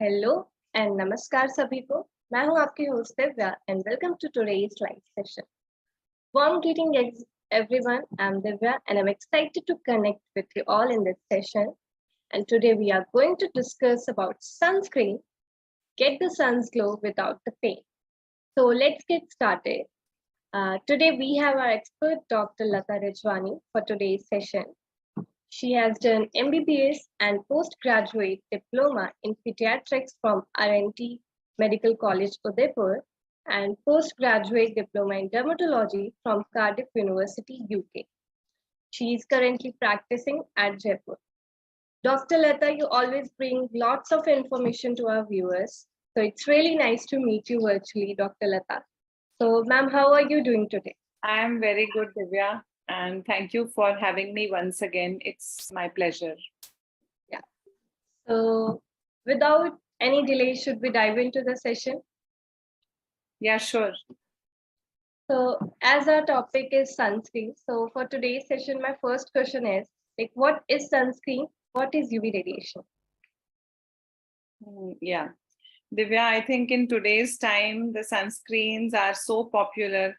Hello and नमस्कार सभी को। मैं हूं आपकी host Divya and welcome to today's live session. Warm greeting everyone. I'm Divya and I'm excited to connect with you all in this session. And today we are going to discuss about sunscreen. Get the sun's glow without the pain. So let's get started. Today we have our expert Dr. Lata Rijhwani for today's session. She has done MBBS and postgraduate diploma in pediatrics from RNT Medical College, Udaipur, and postgraduate diploma in dermatology from Cardiff University, UK. She is currently practicing at Jaipur. Dr. Lata, you always bring lots of information to our viewers. So it's really nice to meet you virtually, Dr. Lata. So, ma'am, how are you doing today? I am very good, Divya, and thank you for having me once again. It's my pleasure. Yeah. So, without any delay, should we dive into the session? Yeah, sure. So, as our topic is sunscreen, so for today's session, my first question is like, what is sunscreen? What is UV radiation? Yeah. Divya, I think in today's time, the sunscreens are so popular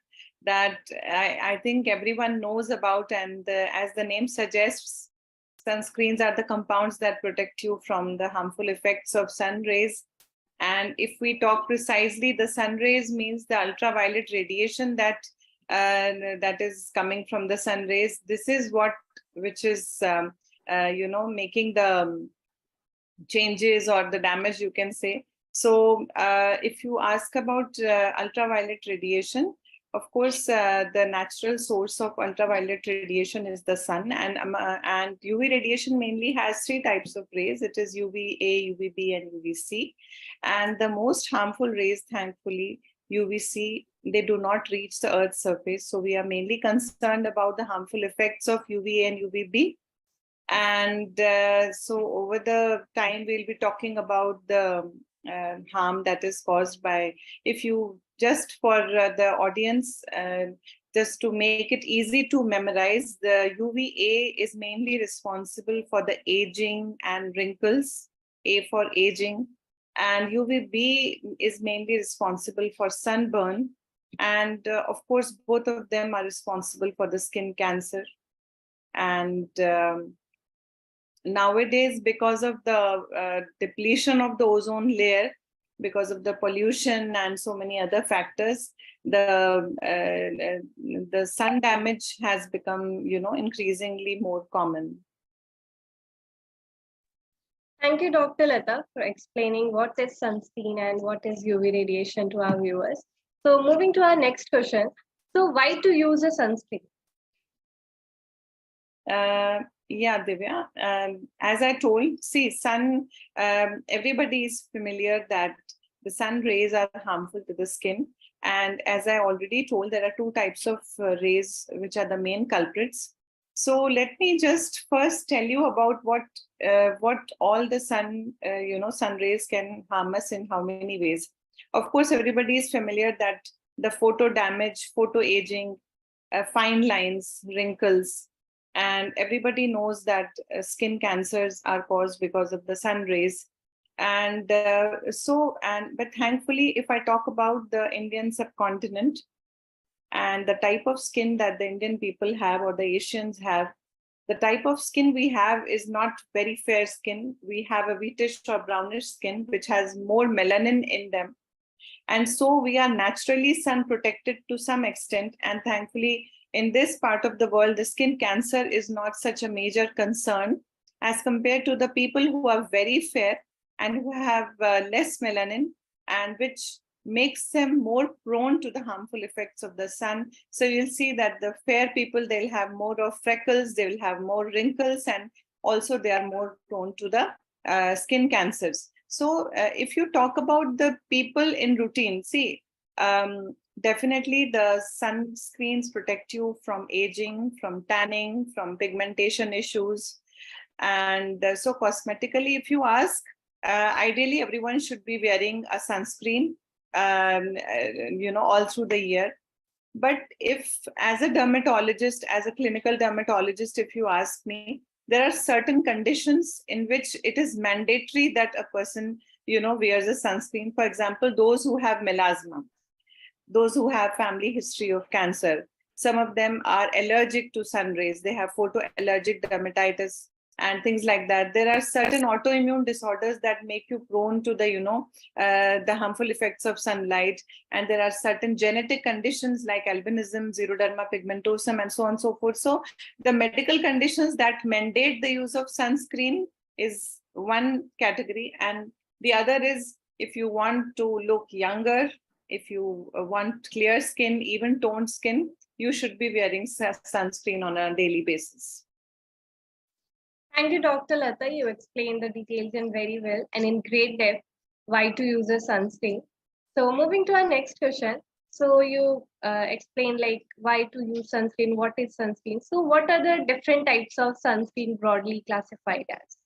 that I think everyone knows about, and as the name suggests, sunscreens are the compounds that protect you from the harmful effects of sun rays. And if we talk precisely, the sun rays means the ultraviolet radiation that is coming from the sun rays. This is which is making the changes or the damage, you can say. So if you ask about ultraviolet radiation, of course, the natural source of ultraviolet radiation is the sun, and UV radiation mainly has three types of rays. It is UVA, UVB, and UVC. And the most harmful rays, thankfully, UVC, they do not reach the Earth's surface. So we are mainly concerned about the harmful effects of UVA and UVB. And so over the time, we'll be talking about the harm that is caused by, if you just for the audience, just to make it easy to memorize, the UVA is mainly responsible for the aging and wrinkles, A for aging, and UVB is mainly responsible for sunburn. And of course, both of them are responsible for the skin cancer. And nowadays, because of the depletion of the ozone layer, because of the pollution and so many other factors, the sun damage has become, increasingly more common. Thank you, Dr. Lata, for explaining what is sunscreen and what is UV radiation to our viewers. So, moving to our next question. So, why to use a sunscreen? Yeah, Divya. As I told, see, sun, everybody is familiar that the sun rays are harmful to the skin. And as I already told, there are two types of rays, which are the main culprits. So let me just first tell you about what all the sun rays can harm us in how many ways. Of course, everybody is familiar that the photo damage, photo aging, fine lines, wrinkles, and everybody knows that skin cancers are caused because of the sun rays. And but thankfully, if I talk about the Indian subcontinent and the type of skin that the Indian people have or the Asians have, the type of skin we have is not very fair skin. We have a wheatish or brownish skin, which has more melanin in them. And so we are naturally sun protected to some extent. And thankfully, in this part of the world, the skin cancer is not such a major concern as compared to the people who are very fair and who have less melanin, and which makes them more prone to the harmful effects of the sun. So you'll see that the fair people, they'll have more of freckles, they will have more wrinkles, and also they are more prone to the skin cancers. So if you talk about the people in routine, see, definitely the sunscreens protect you from aging, from tanning, from pigmentation issues. And so cosmetically, if you ask, ideally everyone should be wearing a sunscreen, all through the year. But if, as a dermatologist, as a clinical dermatologist, if you ask me, there are certain conditions in which it is mandatory that a person wears a sunscreen. For example, those who have melasma, those who have family history of cancer, some of them are allergic to sun rays. They have photoallergic dermatitis and things like that. There are certain autoimmune disorders that make you prone to the harmful effects of sunlight. And there are certain genetic conditions like albinism, xeroderma pigmentosum, and so on and so forth. So the medical conditions that mandate the use of sunscreen is one category. And the other is if you want to look younger, if you want clear skin, even toned skin, you should be wearing sunscreen on a daily basis. Thank you, Dr. Lata. You explained the details in very well and in great depth why to use a sunscreen. So moving to our next question. So you explained like why to use sunscreen, what is sunscreen. So what are the different types of sunscreen broadly classified as?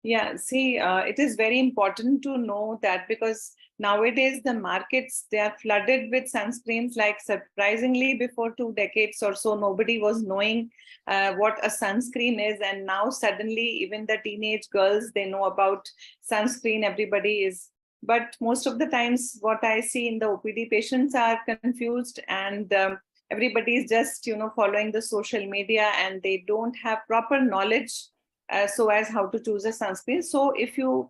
Yeah, see, it is very important to know that because nowadays the markets, they are flooded with sunscreens. Like surprisingly, before 2 decades or so, nobody was knowing what a sunscreen is. And now suddenly even the teenage girls, they know about sunscreen. Everybody is. But most of the times what I see in the OPD, patients are confused, and everybody is just, following the social media, and they don't have proper knowledge so as how to choose a sunscreen. So if you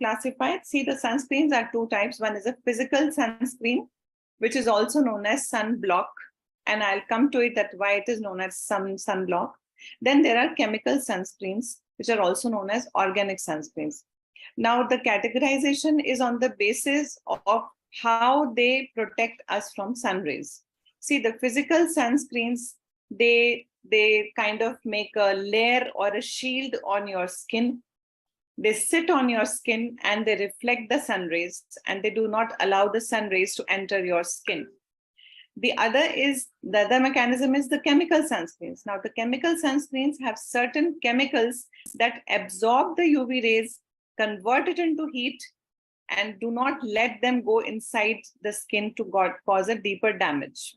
classify it, see, the sunscreens are two types. One is a physical sunscreen, which is also known as sunblock. And I'll come to it that why it is known as sunblock. Then there are chemical sunscreens, which are also known as organic sunscreens. Now, the categorization is on the basis of how they protect us from sun rays. See, the physical sunscreens, they kind of make a layer or a shield on your skin. They sit on your skin and they reflect the sun rays, and they do not allow the sun rays to enter your skin. The other mechanism is the chemical sunscreens. Now, the chemical sunscreens have certain chemicals that absorb the UV rays, convert it into heat, and do not let them go inside the skin to cause a deeper damage.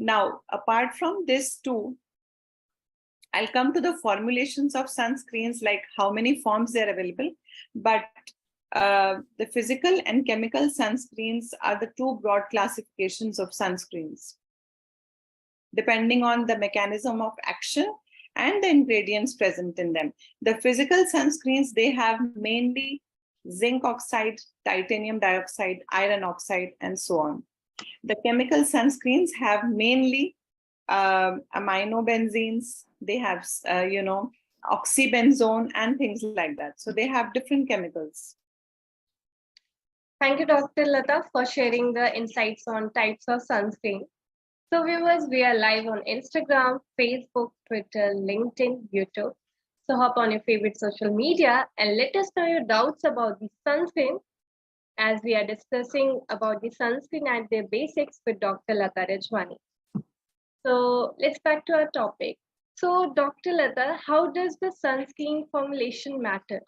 Now, apart from this too, I'll come to the formulations of sunscreens, like how many forms they're available. But the physical and chemical sunscreens are the two broad classifications of sunscreens, depending on the mechanism of action and the ingredients present in them. The physical sunscreens, they have mainly zinc oxide, titanium dioxide, iron oxide, and so on. The chemical sunscreens have mainly aminobenzenes, they have, oxybenzone and things like that. So they have different chemicals. Thank you, Dr. Lata, for sharing the insights on types of sunscreen. So viewers, we are live on Instagram, Facebook, Twitter, LinkedIn, YouTube. So hop on your favorite social media and let us know your doubts about the sunscreen, as we are discussing about the sunscreen at their basics with Dr. Lata Rijhwani. So let's back to our topic. So Dr. Lata, how does the sunscreen formulation matter?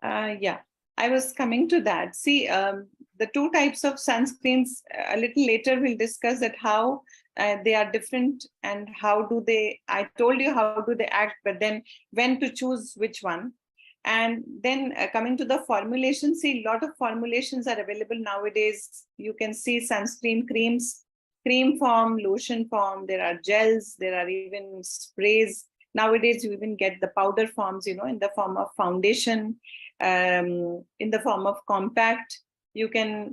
Yeah, I was coming to that. See, the two types of sunscreens, a little later we'll discuss that how they are different and how do they, I told you how do they act, but then when to choose which one. And then coming to the formulation, see, a lot of formulations are available nowadays. You can see sunscreen creams, cream form, lotion form, there are gels, there are even sprays. Nowadays, you even get the powder forms, in the form of foundation, in the form of compact.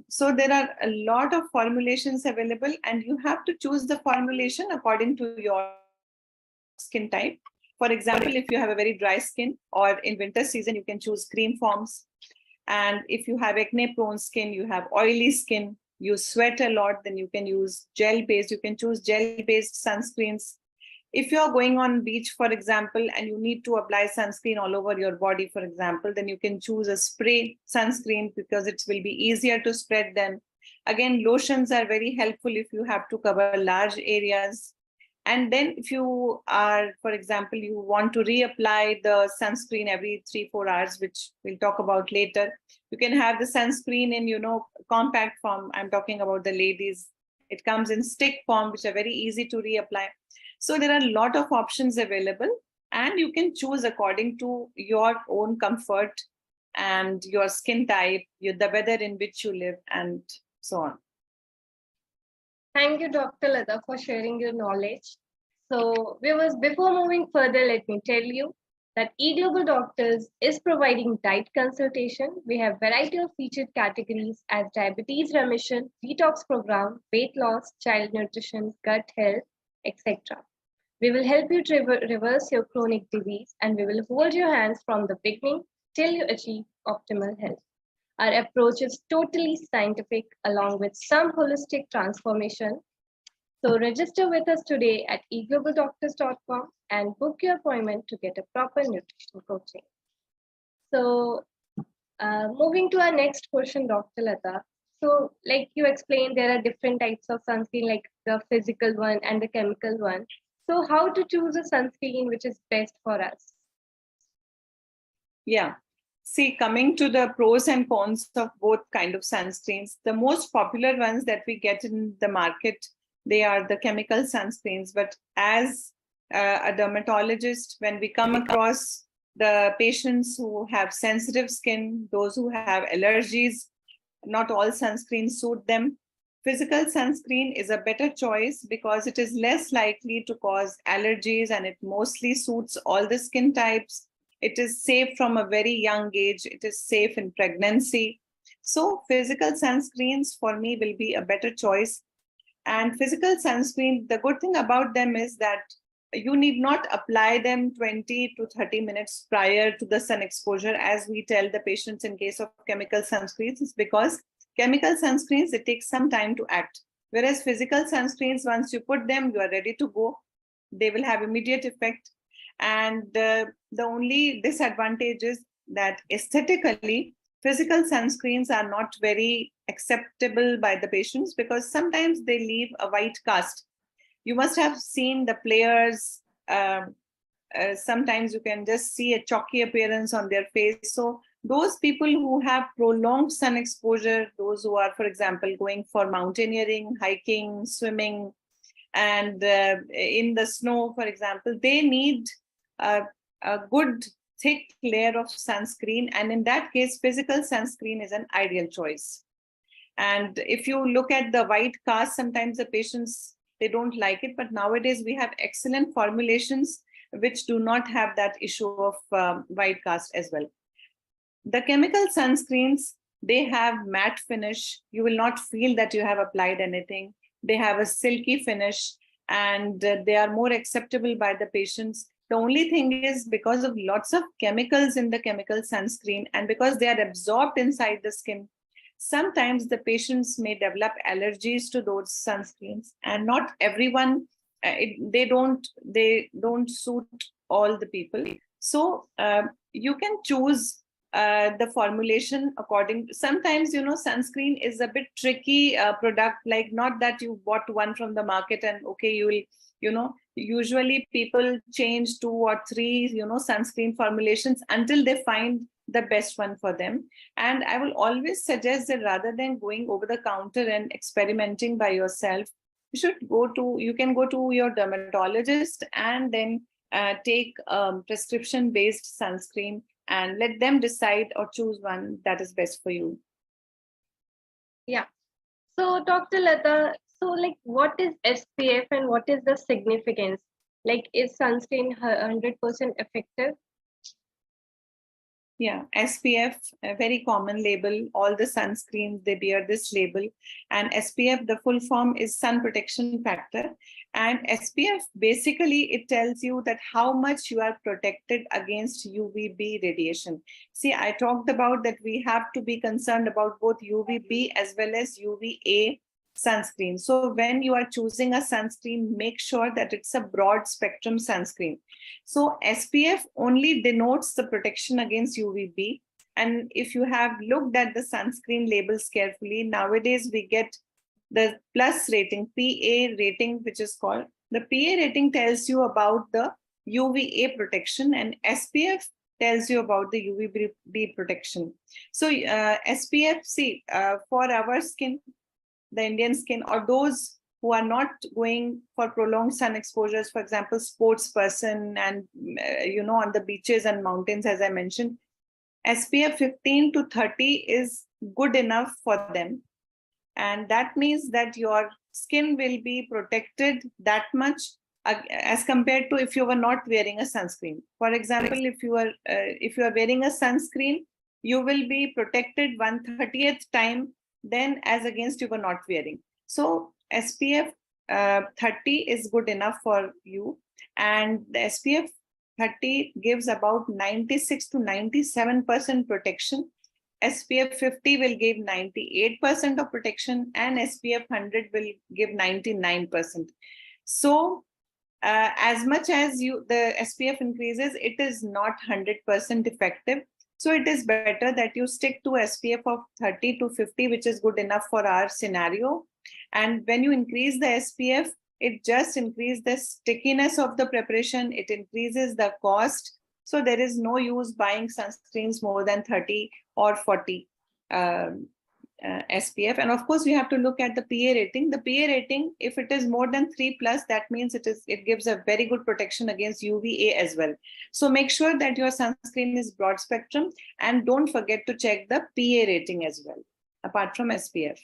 So there are a lot of formulations available, and you have to choose the formulation according to your skin type. For example, if you have a very dry skin, or in winter season, you can choose cream forms. And if you have acne prone skin, you have oily skin, you sweat a lot, then you can use gel based. You can choose gel based sunscreens. If you're going on beach, for example, and you need to apply sunscreen all over your body, for example, then you can choose a spray sunscreen because it will be easier to spread them. Again, lotions are very helpful if you have to cover large areas. And then if you are, for example, you want to reapply the sunscreen every 3-4 hours, which we'll talk about later, you can have the sunscreen in, compact form. I'm talking about the ladies. It comes in stick form, which are very easy to reapply. So there are a lot of options available. and you can choose according to your own comfort and your skin type, the weather in which you live, and so on. Thank you, Dr. Lata, for sharing your knowledge. So, viewers, before moving further, let me tell you that eGlobal Doctors is providing diet consultation. We have variety of featured categories as diabetes remission, detox program, weight loss, child nutrition, gut health, etc. We will help you to reverse your chronic disease, and we will hold your hands from the beginning till you achieve optimal health. Our approach is totally scientific along with some holistic transformation. So register with us today at eglobalDoctors.com and book your appointment to get a proper nutrition coaching. So moving to our next question, Dr. Lata. So like you explained, there are different types of sunscreen, like the physical one and the chemical one. So how to choose a sunscreen which is best for us? Yeah. See, coming to the pros and cons of both kind of sunscreens, the most popular ones that we get in the market, they are the chemical sunscreens. But as a dermatologist, when we come across the patients who have sensitive skin, those who have allergies, not all sunscreens suit them. Physical sunscreen is a better choice because it is less likely to cause allergies and it mostly suits all the skin types. It is safe from a very young age. It is safe in pregnancy. So physical sunscreens for me will be a better choice. And physical sunscreen, the good thing about them is that you need not apply them 20 to 30 minutes prior to the sun exposure, as we tell the patients in case of chemical sunscreens, is because chemical sunscreens, it takes some time to act. Whereas physical sunscreens, once you put them, you are ready to go. They will have immediate effect. And the only disadvantage is that aesthetically, physical sunscreens are not very acceptable by the patients because sometimes they leave a white cast. You must have seen the players. Sometimes you can just see a chalky appearance on their face. So those people who have prolonged sun exposure, those who are, for example, going for mountaineering, hiking, swimming, and in the snow, for example, they need a good thick layer of sunscreen. And in that case, physical sunscreen is an ideal choice. And if you look at the white cast, sometimes the patients, they don't like it. But nowadays we have excellent formulations which do not have that issue of white cast as well. The chemical sunscreens, they have matte finish. You will not feel that you have applied anything. They have a silky finish and they are more acceptable by the patients. The only thing is because of lots of chemicals in the chemical sunscreen and because they are absorbed inside the skin, sometimes the patients may develop allergies to those sunscreens, and not everyone, they don't suit all the people. So you can choose the formulation according. Sometimes, sunscreen is a bit tricky product, like not that you bought one from the market and okay, you will, usually people change 2 or 3, sunscreen formulations until they find the best one for them. And I will always suggest that rather than going over the counter and experimenting by yourself, you can go to your dermatologist and then take prescription based sunscreen and let them decide or choose one that is best for you. Yeah. So Dr. Lata, so like what is SPF and what is the significance? Like is sunscreen 100% effective? Yeah, SPF, a very common label. All the sunscreens, they bear this label. And SPF, the full form is sun protection factor. And SPF, basically, it tells you that how much you are protected against UVB radiation. See, I talked about that we have to be concerned about both UVB as well as UVA sunscreen. So when you are choosing a sunscreen, make sure that it's a broad spectrum sunscreen. So SPF only denotes the protection against UVB. And if you have looked at the sunscreen labels carefully, nowadays we get the plus rating, PA rating, which is called. The PA rating tells you about the UVA protection and SPF tells you about the UVB protection. So SPF, see, for our skin, the Indian skin, or those who are not going for prolonged sun exposures, for example, sports person and, on the beaches and mountains, as I mentioned, SPF 15 to 30 is good enough for them. And that means that your skin will be protected that much as compared to if you were not wearing a sunscreen. For example, if you are wearing a sunscreen, you will be protected 1/30th time then as against you were not wearing. So SPF 30 is good enough for you, and the SPF 30 gives about 96 to 97% protection. SPF 50 will give 98% of protection, and SPF 100 will give 99%. So as much as the SPF increases, it is not 100% effective. So it is better that you stick to SPF of 30 to 50, which is good enough for our scenario. And when you increase the SPF, it just increases the stickiness of the preparation. It increases the cost. So there is no use buying sunscreens more than 30 or 40 SPF. And of course, we have to look at the PA rating. The PA rating, if it is more than 3+, that means it gives a very good protection against UVA as well. So make sure that your sunscreen is broad spectrum, and don't forget to check the PA rating as well, apart from SPF.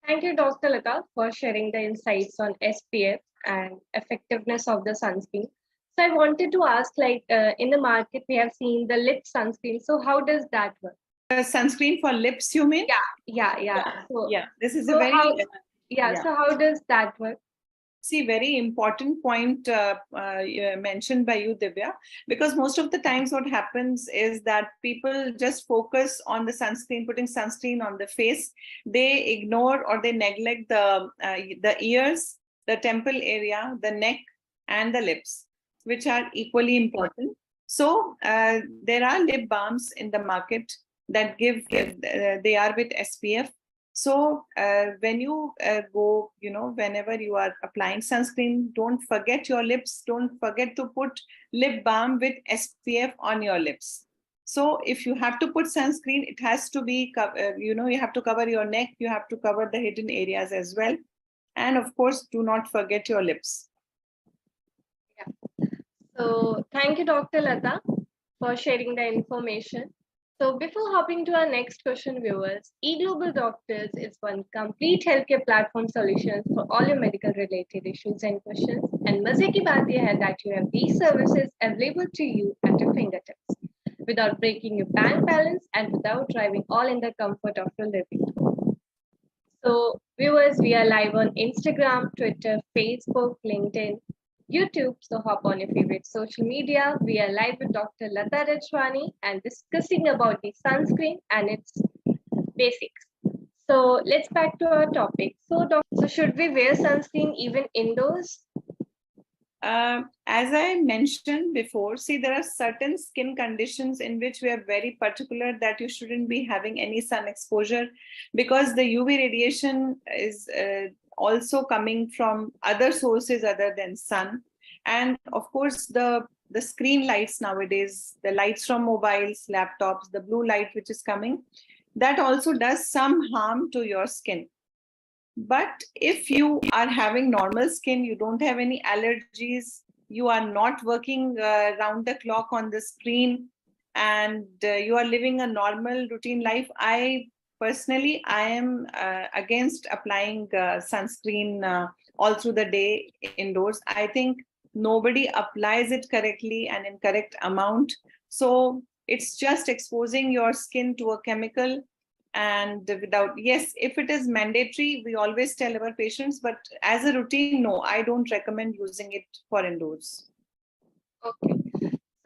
Thank you, Dr. Lata, for sharing the insights on SPF and effectiveness of the sunscreen. So I wanted to ask, in the market, we have seen the lip sunscreen. So how does that work? Sunscreen for lips, you mean? Yeah. So, this is a very... So how does that work? See, very important point mentioned by you, Divya, because most of the times what happens is that people just focus on the sunscreen, putting sunscreen on the face. They ignore or they neglect the ears, the temple area, the neck, and the lips, which are equally important. So there are lip balms in the market that they are with SPF. So when you go, whenever you are applying sunscreen, don't forget your lips. Don't forget to put lip balm with SPF on your lips. So if you have to put sunscreen, it has to be, you have to cover your neck. You have to cover the hidden areas as well. And of course, do not forget your lips. Yeah. So thank you, Dr. Lata, for sharing the information. So before hopping to our next question, viewers, eGlobal Doctors is one complete healthcare platform solution for all your medical related issues and questions. And मजे की बात यह है that you have these services available to you at your fingertips, without breaking your bank balance and without driving all in the comfort of your living room. So viewers, we are live on Instagram, Twitter, Facebook, LinkedIn, YouTube, so hop on your favorite social media. We are live with Dr. Lata Rijhwani and discussing about the sunscreen and its basics. So let's back to our topic. So should we wear sunscreen even indoors? As I mentioned before, see, there are certain skin conditions in which we are very particular that you shouldn't be having any sun exposure, because the UV radiation is also coming from other sources other than sun. And of course, the screen lights nowadays, the lights from mobiles, laptops, the blue light which is coming, that also does some harm to your skin. But if you are having normal skin, you don't have any allergies, you are not working round the clock on the screen, and you are living a normal routine life, I am against applying sunscreen all through the day indoors. I think nobody applies it correctly and in correct amount. So it's just exposing your skin to a chemical. And yes, if it is mandatory, we always tell our patients, but as a routine, no, I don't recommend using it for indoors. Okay.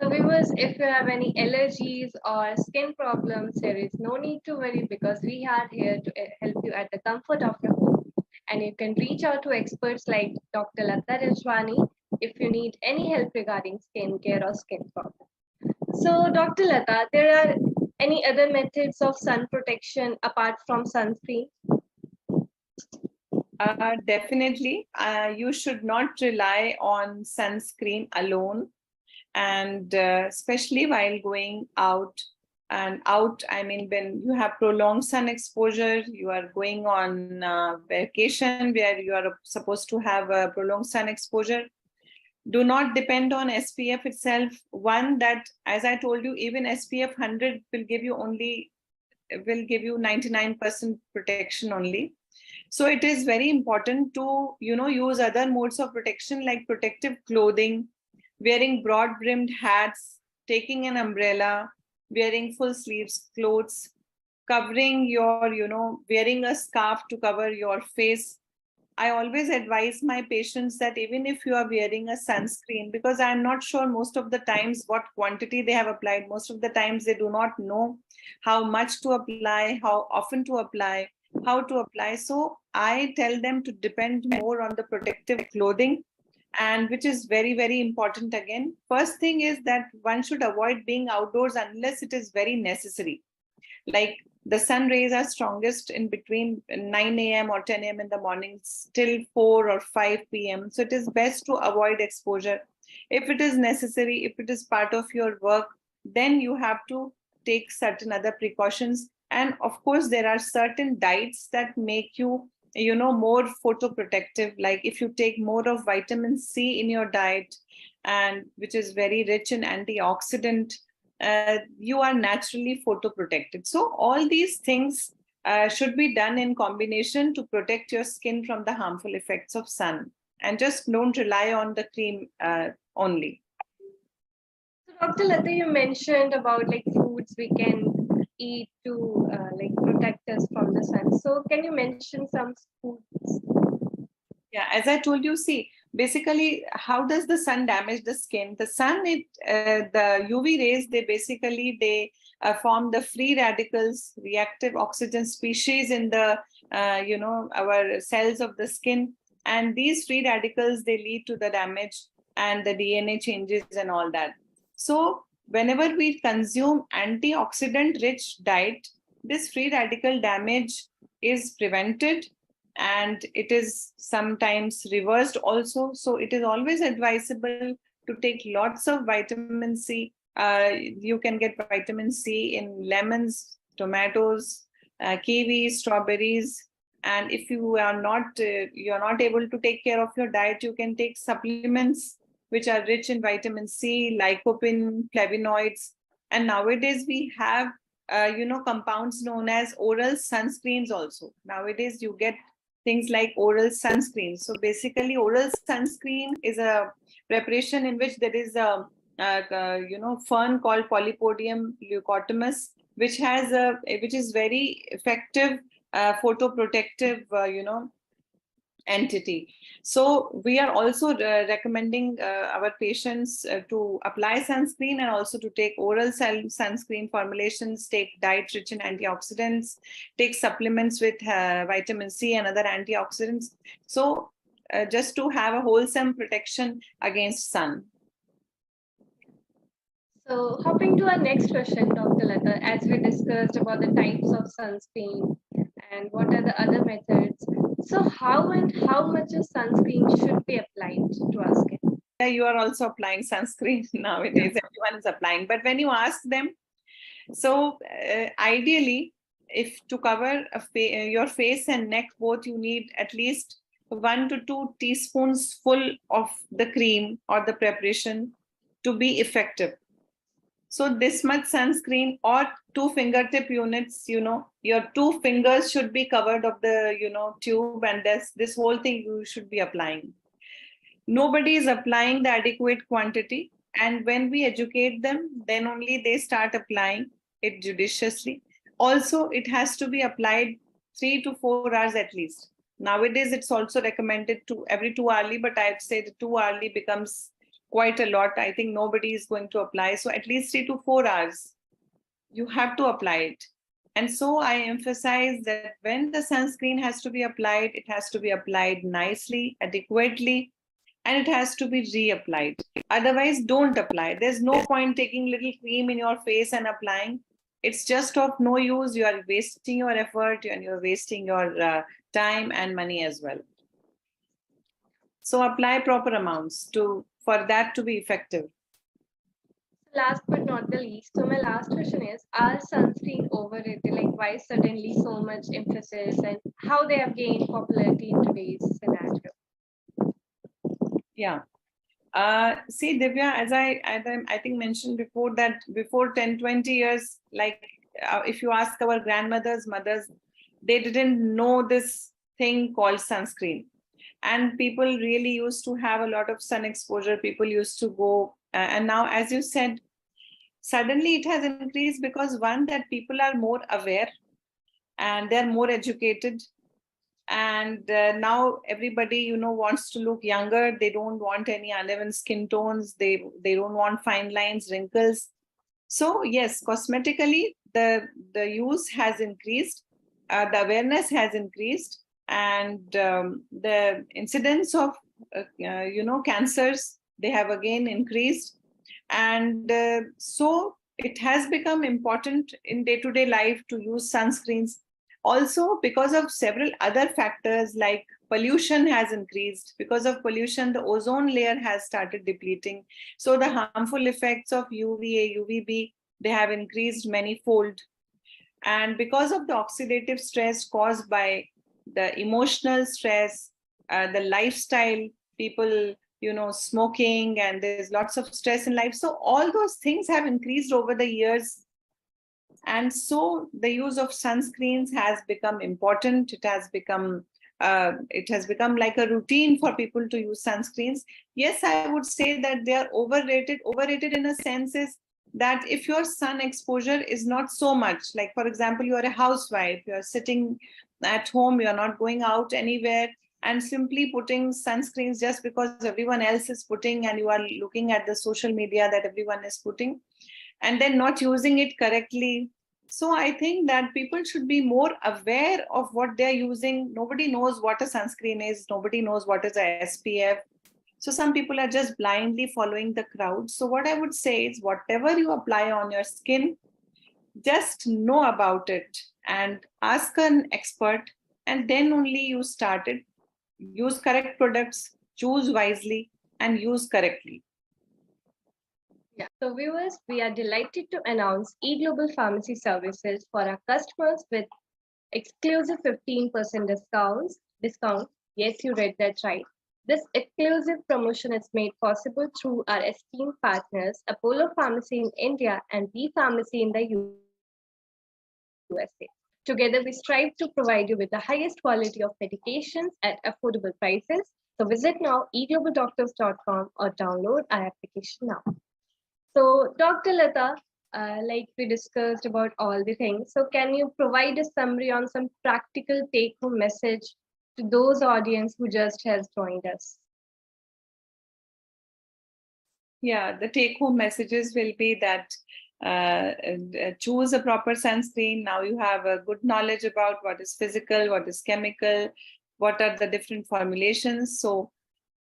So viewers, if you have any allergies or skin problems, there is no need to worry, because we are here to help you at the comfort of your home. And you can reach out to experts like Dr. Lata Rijhwani if you need any help regarding skincare or skin problems. So Dr. Lata, there are any other methods of sun protection apart from sunscreen? Definitely. You should not rely on sunscreen alone, and especially while going out and out, I mean, when you have prolonged sun exposure, you are going on vacation where you are supposed to have a prolonged sun exposure. Do not depend on SPF itself. One, that, as I told you, even SPF 100 will give you 99% protection only. So it is very important to, use other modes of protection like protective clothing, wearing broad brimmed hats, taking an umbrella, wearing full sleeves clothes, covering your, wearing a scarf to cover your face. I always advise my patients that even if you are wearing a sunscreen, because I'm not sure most of the times what quantity they have applied, most of the times they do not know how much to apply, how often to apply, how to apply. So I tell them to depend more on the protective clothing, and which is very, very important. Again, first thing is that one should avoid being outdoors unless it is very necessary. Like, the sun rays are strongest in between 9 a.m. or 10 a.m. in the morning till 4 or 5 p.m. So it is best to avoid exposure. If it is necessary, if it is part of your work, then you have to take certain other precautions. And of course, there are certain diets that make you, more photoprotective. Like if you take more of vitamin C in your diet, and which is very rich in antioxidant, you are naturally photoprotected. So all these things should be done in combination to protect your skin from the harmful effects of sun. And just don't rely on the cream only. So Dr. Lata, you mentioned about like foods we can eat to like protect us from the sun. So can you mention some foods? Yeah, as I told you, see, basically, how does the sun damage the skin? The sun, the UV rays, they form the free radicals, reactive oxygen species in the, our cells of the skin. And these free radicals, they lead to the damage and the DNA changes and all that. So whenever we consume antioxidant rich diet, this free radical damage is prevented, and it is sometimes reversed also. So it is always advisable to take lots of vitamin C. You can get vitamin C in lemons, tomatoes, kiwi, strawberries. And if you are you're not able to take care of your diet, you can take supplements which are rich in vitamin C, lycopene, flavonoids. And nowadays we have compounds known as oral sunscreens also. Nowadays you get things like oral sunscreen. So basically, oral sunscreen is a preparation in which there is a fern called Polypodium leucotomus, which is very effective photoprotective entity. So we are also recommending our patients to apply sunscreen, and also to take oral sunscreen formulations, take diet rich in antioxidants, take supplements with vitamin C and other antioxidants. So just to have a wholesome protection against sun. So hopping to our next question, Dr. Lata, as we discussed about the types of sunscreen and what are the other methods. So how and how much of sunscreen should be applied to our skin? Yeah, you are also applying sunscreen nowadays. Everyone is applying. But when you ask them, so ideally, if to cover your face and neck both, you need at least 1 to 2 teaspoons full of the cream or the preparation to be effective. So this much sunscreen, or 2 fingertip units, your 2 fingers should be covered of the, tube, and this whole thing you should be applying. Nobody is applying the adequate quantity. And when we educate them, then only they start applying it judiciously. Also, it has to be applied 3 to 4 hours at least. Nowadays, it's also recommended to every 2 hourly, but I'd say the 2 hourly becomes quite a lot. I think nobody is going to apply. So at least 3 to 4 hours, you have to apply it. And so I emphasize that when the sunscreen has to be applied, it has to be applied nicely, adequately, and it has to be reapplied. Otherwise, don't apply. There's no point taking little cream in your face and applying. It's just of no use. You are wasting your effort, and you're wasting your time and money as well. So apply proper amounts for that to be effective. Last but not the least, so my last question is, are sunscreen overrated? Like, why suddenly so much emphasis and how they have gained popularity in today's scenario? Yeah. See, Divya, as I think mentioned before, that before 10, 20 years, like if you ask our grandmothers, mothers, they didn't know this thing called sunscreen. And people really used to have a lot of sun exposure. People used to go, and now, as you said, suddenly it has increased because one, that people are more aware and they're more educated, and now everybody wants to look younger. They don't want any uneven skin tones. They don't want fine lines, wrinkles. So yes, cosmetically the use has increased, the awareness has increased, and the incidence of cancers, they have again increased. And so it has become important in day-to-day life to use sunscreens. Also, because of several other factors, like pollution has increased. Because of pollution, the ozone layer has started depleting. So the harmful effects of UVA, UVB, they have increased manyfold. And because of the oxidative stress caused by the emotional stress, the lifestyle, people smoking, and there's lots of stress in life, so all those things have increased over the years. And so the use of sunscreens has become important. It has become like a routine for people to use sunscreens. Yes, I would say that they are overrated in a sense is that if your sun exposure is not so much, like for example, you are a housewife, you are sitting at home, you are not going out anywhere, and simply putting sunscreens just because everyone else is putting, and you are looking at the social media that everyone is putting, and then not using it correctly. So I think that people should be more aware of what they're using. Nobody knows what a sunscreen is. Nobody knows what is a SPF. So some people are just blindly following the crowd. So what I would say is, whatever you apply on your skin, just know about it and ask an expert, and then only you start it. Use correct products, choose wisely, and use correctly. Yeah. So viewers, we are delighted to announce eGlobal Pharmacy Services for our customers with exclusive 15% discounts. Discount. Yes, you read that right. This exclusive promotion is made possible through our esteemed partners, Apollo Pharmacy in India and B Pharmacy in the USA. Together, we strive to provide you with the highest quality of medications at affordable prices. So visit now eglobalDoctors.com or download our application now. So, Dr. Lata, like we discussed about all the things, so can you provide a summary on some practical take-home message to those audience who just has joined us? Yeah, the take-home messages will be that choose a proper sunscreen. Now you have a good knowledge about what is physical, what is chemical, what are the different formulations. So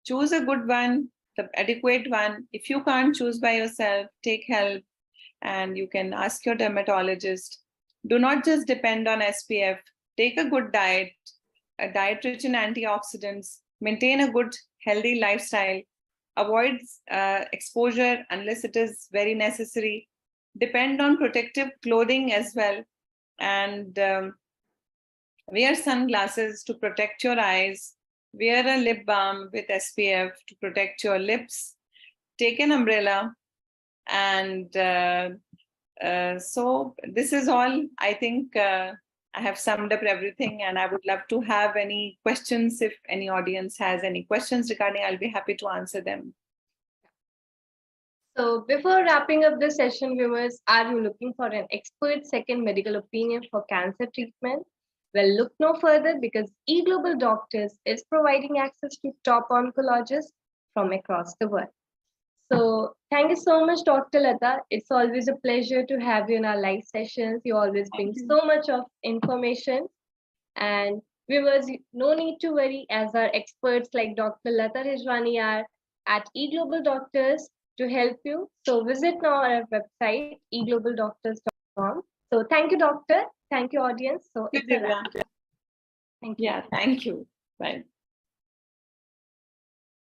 choose a good one, the adequate one. If you can't choose by yourself, take help, and you can ask your dermatologist. Do not just depend on SPF. Take a good diet, a diet rich in antioxidants. Maintain a good, healthy lifestyle. Avoid exposure unless it is very necessary. Depend on protective clothing as well. And wear sunglasses to protect your eyes. Wear a lip balm with SPF to protect your lips. Take an umbrella. And so this is all. I think I have summed up everything, and I would love to have any questions. If any audience has any questions regarding, I'll be happy to answer them. So, before wrapping up the session, viewers, are you looking for an expert second medical opinion for cancer treatment? Well, look no further because eGlobal Doctors is providing access to top oncologists from across the world. So, thank you so much, Dr. Lata. It's always a pleasure to have you in our live sessions. You always bring so much of information. And viewers, no need to worry, as our experts like Dr. Lata Rijhwani are at eGlobal Doctors to help you. So visit now our website, eGlobalDoctors.com. So thank you, doctor. Thank you, audience. So it's a wrap. Thank you. Yeah, thank you. Bye.